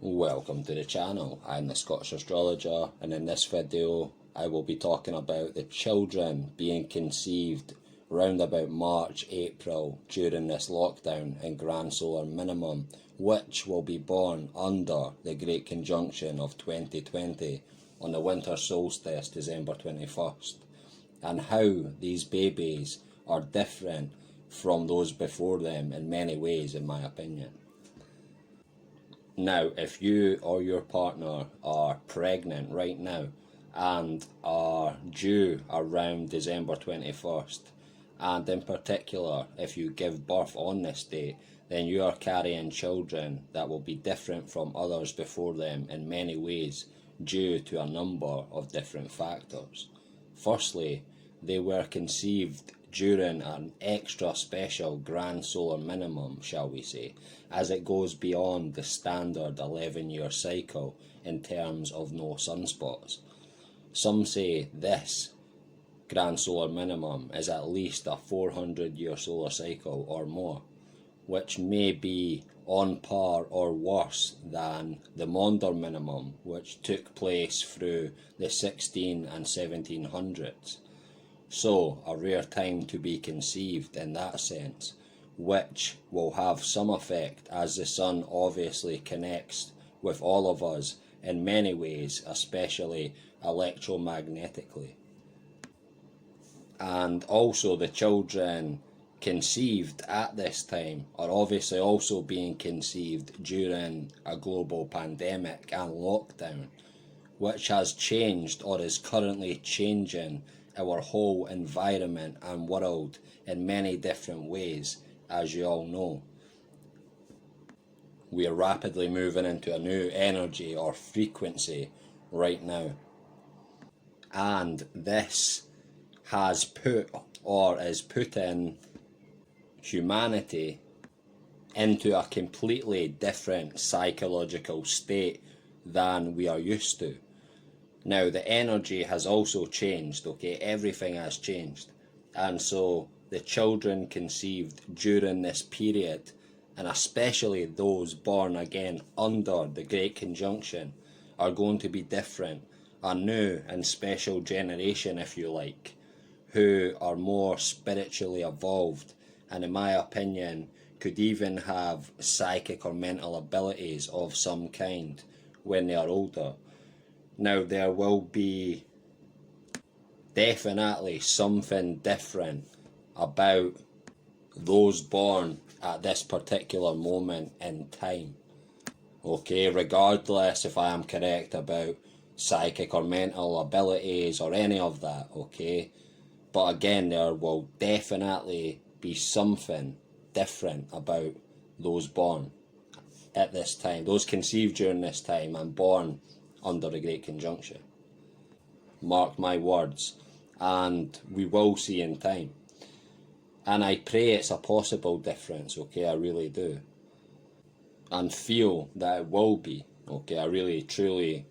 Welcome to the channel. I'm the Scottish Astrologer, and in this video I will be talking about the children being conceived round about March, April during this lockdown and grand solar minimum, which will be born under the Great Conjunction of 2020 on the winter solstice, December 21st, and how these babies are different from those before them in many ways, in my opinion. Now, if you or your partner are pregnant right now and are due around December 21st, and in particular if you give birth on this date, then you are carrying children that will be different from others before them in many ways due to a number of different factors. Firstly, they were conceived during an extra special grand solar minimum, shall we say, as it goes beyond the standard 11-year cycle in terms of no sunspots. Some say this grand solar minimum is at least a 400-year solar cycle or more, which may be on par or worse than the Maunder minimum, which took place through the 16 and 1700s. So, a rare time to be conceived in that sense, which will have some effect as the sun obviously connects with all of us in many ways, especially electromagnetically. And also the children conceived at this time are obviously also being conceived during a global pandemic and lockdown, which has changed or is currently changing our whole environment and world in many different ways, as you all know. We are rapidly moving into a new energy or frequency right now, and this has put or is putting humanity into a completely different psychological state than we are used to. Now, the energy has also changed, okay? Everything has changed. And so the children conceived during this period, and especially those born again under the Great Conjunction, are going to be different. A new and special generation, if you like, who are more spiritually evolved, and in my opinion, could even have psychic or mental abilities of some kind when they are older. Now, there will be definitely something different about those born at this particular moment in time. Okay, regardless if I am correct about psychic or mental abilities or any of that, okay? But again, there will definitely be something different about those born at this time, those conceived during this time and born under the Great Conjunction. Mark my words, and we will see in time. And I pray it's a possible difference, okay, I really do. And feel that it will be, okay, I really truly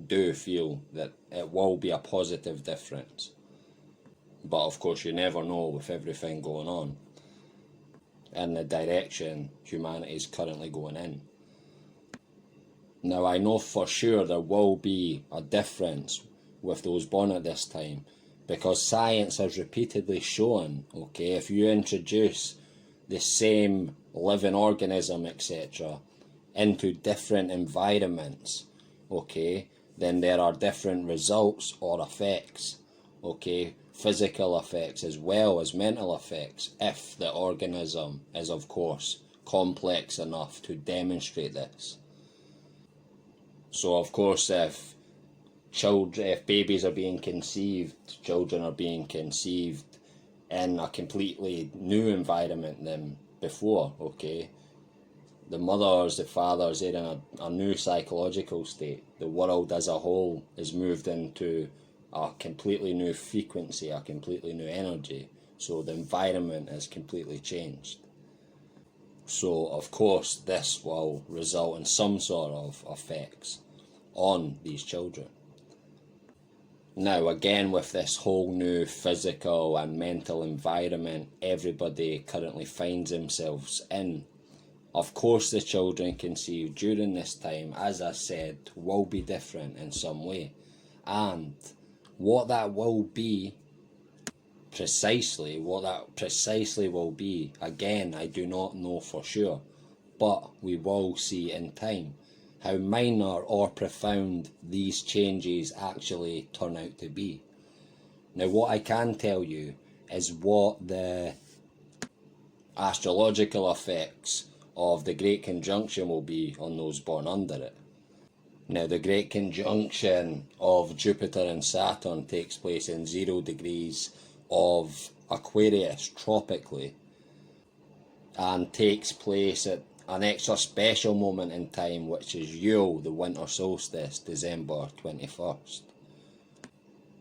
do feel that it will be a positive difference. But of course you never know with everything going on in the direction humanity is currently going in. Now, I know for sure there will be a difference with those born at this time, because science has repeatedly shown, okay, if you introduce the same living organism, etc., into different environments, okay, then there are different results or effects, okay, physical effects as well as mental effects, if the organism is, of course, complex enough to demonstrate this. So, of course, if babies are being conceived, children are being conceived in a completely new environment than before, okay? The mothers, the fathers, they're in a new psychological state. The world as a whole is moved into a completely new frequency, a completely new energy. So the environment has completely changed. So, of course, this will result in some sort of effects on these children. Now, again, with this whole new physical and mental environment everybody currently finds themselves in, Of course the children conceived during this time, as I said, will be different in some way. And what that will be, what that precisely will be, again, I do not know for sure, but we will see in time how minor or profound these changes actually turn out to be. Now, what I can tell you is what the astrological effects of the Great Conjunction will be on those born under it. Now, the Great Conjunction of Jupiter and Saturn takes place in 0 degrees of Aquarius tropically, and takes place at an extra special moment in time, which is Yule, the winter solstice, December 21st.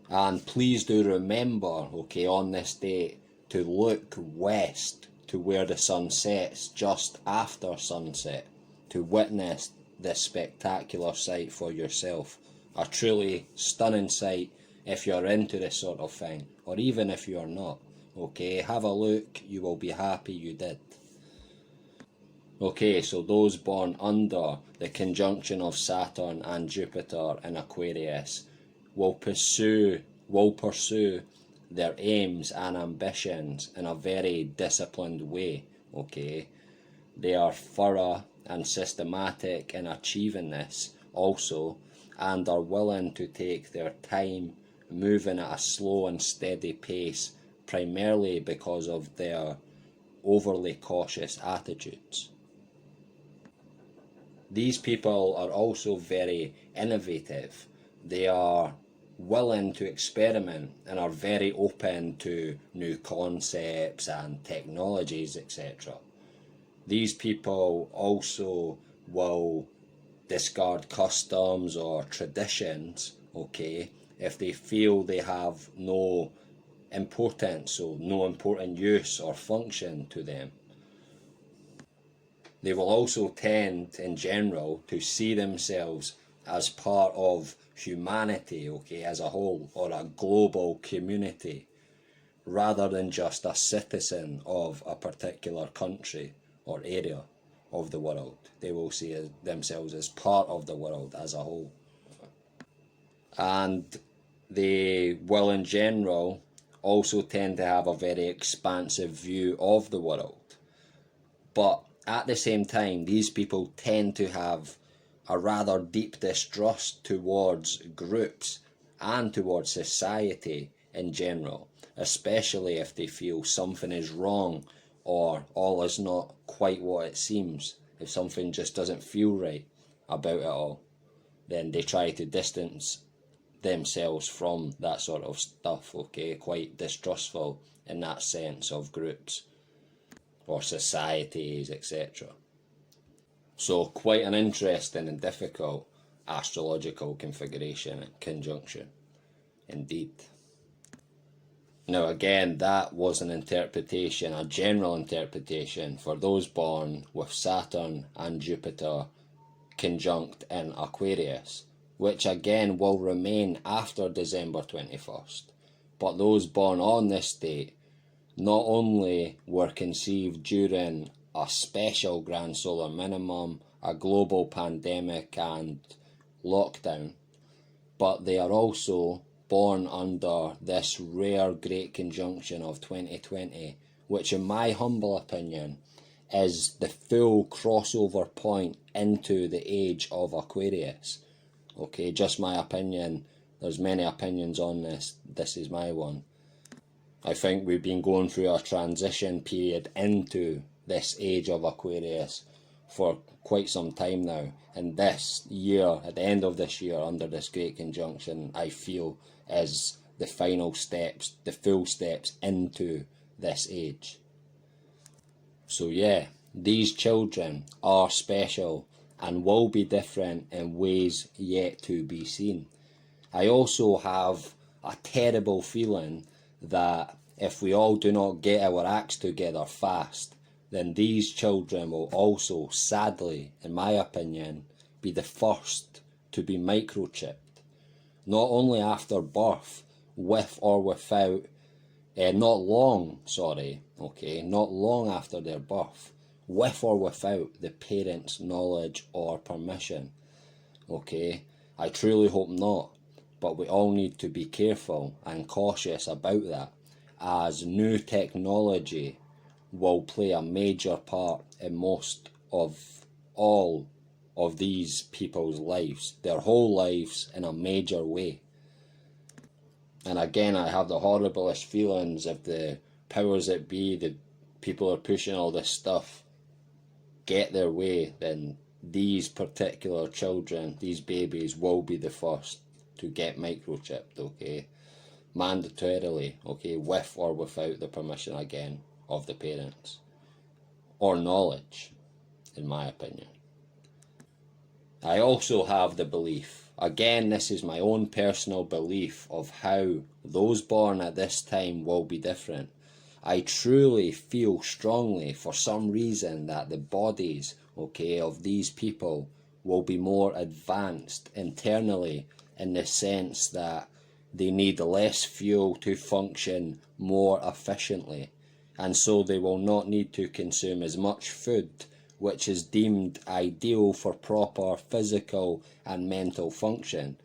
And please do remember, okay, on this date, to look west to where the sun sets just after sunset, to witness this spectacular sight for yourself. A truly stunning sight if you're into this sort of thing, or even if you're not. Okay, have a look, you will be happy you did. Okay, so those born under the conjunction of Saturn and Jupiter in Aquarius will pursue their aims and ambitions in a very disciplined way, okay? They are thorough and systematic in achieving this also, and are willing to take their time moving at a slow and steady pace, primarily because of their overly cautious attitudes. These people are also very innovative. They are willing to experiment and are very open to new concepts and technologies, etc. These people also will discard customs or traditions, okay, if they feel they have no importance or no important use or function to them. They will also tend, in general, to see themselves as part of humanity, okay, as a whole, or a global community, rather than just a citizen of a particular country or area of the world. They will see themselves as part of the world as a whole. And they will, in general, also tend to have a very expansive view of the world. But at the same time, these people tend to have a rather deep distrust towards groups and towards society in general, especially if they feel something is wrong or all is not quite what it seems. If something just doesn't feel right about it all, then they try to distance themselves from that sort of stuff, okay? Quite distrustful in that sense of groups or societies, etc. So quite an interesting and difficult astrological configuration and conjunction indeed. Now again, that was an interpretation, a general interpretation for those born with Saturn and Jupiter conjunct in Aquarius, which again will remain after December 21st. But those born on this date not only were conceived during a special grand solar minimum, a global pandemic and lockdown, but they are also born under this rare great conjunction of 2020, which in my humble opinion is the full crossover point into the age of Aquarius. Okay, just my opinion. There's many opinions on this. This is my one. I think we've been going through a transition period into this age of Aquarius for quite some time now. And this year, at the end of this year, under this great conjunction, I feel is the final steps, the full steps into this age. So yeah, these children are special and will be different in ways yet to be seen. I also have a terrible feeling that if we all do not get our acts together fast, then these children will also, sadly, in my opinion, be the first to be microchipped. Not only after birth, with or without, not long after their birth, with or without the parents' knowledge or permission. Okay, I truly hope not, but we all need to be careful and cautious about that, as new technology will play a major part in most of all of these people's lives, their whole lives, in a major way. And again, I have the horriblest feelings if the powers that be, the people who are pushing all this stuff, get their way, then these particular children, these babies, will be the first to get microchipped, okay? Mandatorily, okay, with or without the permission, again, of the parents. Or knowledge, in my opinion. I also have the belief, again, this is my own personal belief of how those born at this time will be different. I truly feel strongly, for some reason, that the bodies, okay, of these people will be more advanced internally, in the sense that they need less fuel to function more efficiently, and so they will not need to consume as much food, which is deemed ideal for proper physical and mental function,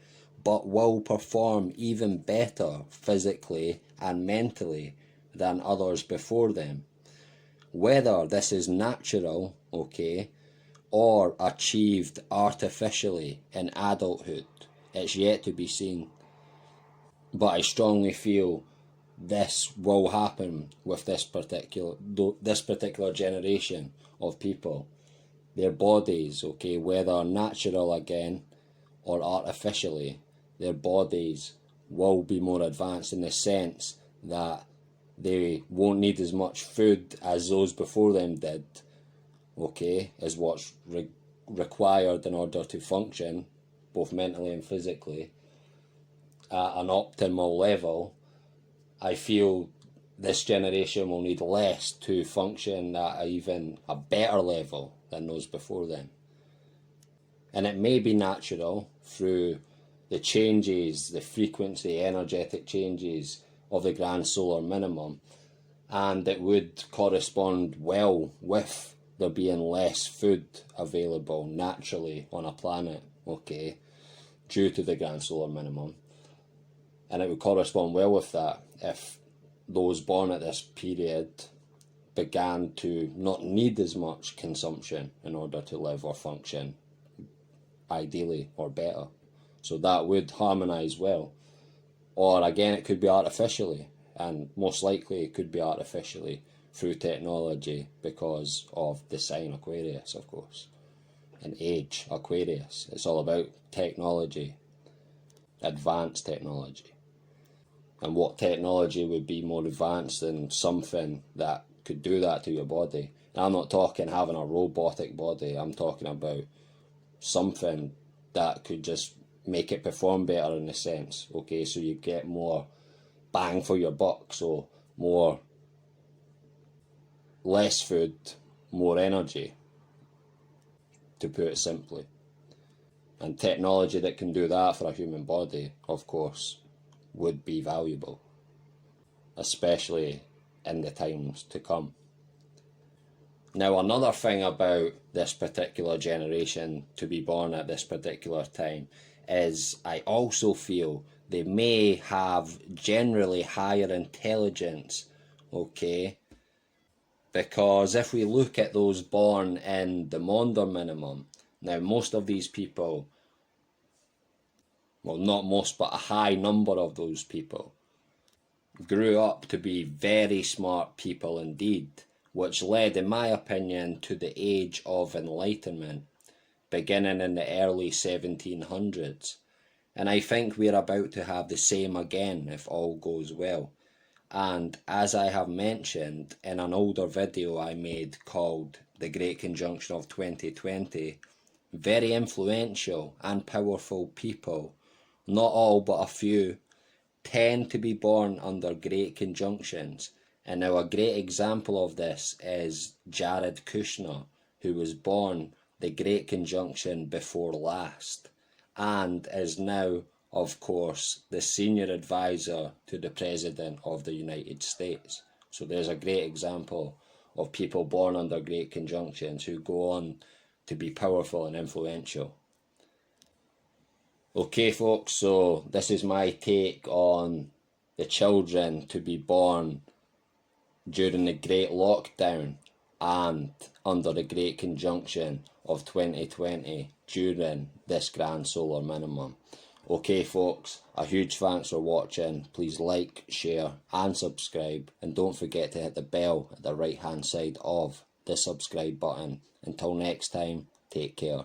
but will perform even better physically and mentally than others before them. Whether this is natural, okay, or achieved artificially in adulthood, it's yet to be seen. But I strongly feel this will happen with this particular generation of people. Their bodies, okay, whether natural again or artificially, their bodies will be more advanced in the sense that they won't need as much food as those before them did, okay, is what's required in order to function, both mentally and physically, at an optimal level. I feel this generation will need less to function at even a better level than those before them. And it may be natural through the changes, the frequency, energetic changes of the grand solar minimum, and it would correspond well with there being less food available naturally on a planet, okay, due to the grand solar minimum. And it would correspond well with that if those born at this period began to not need as much consumption in order to live or function ideally or better. So that would harmonise well. Or again, it could be artificially, and most likely it could be artificially through technology because of the sign Aquarius, of course, and age Aquarius. It's all about technology, advanced technology. And what technology would be more advanced than something that could do that to your body? And I'm not talking having a robotic body, I'm talking about something that could just make it perform better in a sense, okay, so you get more bang for your buck, so less food, more energy, to put it simply. And technology that can do that for a human body, of course, would be valuable, especially in the times to come. Now, another thing about this particular generation to be born at this particular time is I also feel they may have generally higher intelligence, okay? Because if we look at those born in the Maunder minimum, now most of these people, well, not most, but a high number of those people, grew up to be very smart people indeed, which led, in my opinion, to the age of enlightenment, beginning in the early 1700s. And I think we're about to have the same again if all goes well. And as I have mentioned in an older video I made called The Great Conjunction of 2020, very influential and powerful people, not all but a few, tend to be born under great conjunctions. And now a great example of this is Jared Kushner, who was born the Great Conjunction before last, and is now, of course, the senior advisor to the President of the United States. So there's a great example of people born under great conjunctions who go on to be powerful and influential. Okay folks, so this is my take on the children to be born during the Great Lockdown and under the Great Conjunction of 2020 during this grand solar minimum. Okay folks, a huge thanks for watching. Please like, share and subscribe, and don't forget to hit the bell at the right hand side of the subscribe button. Until next time, take care.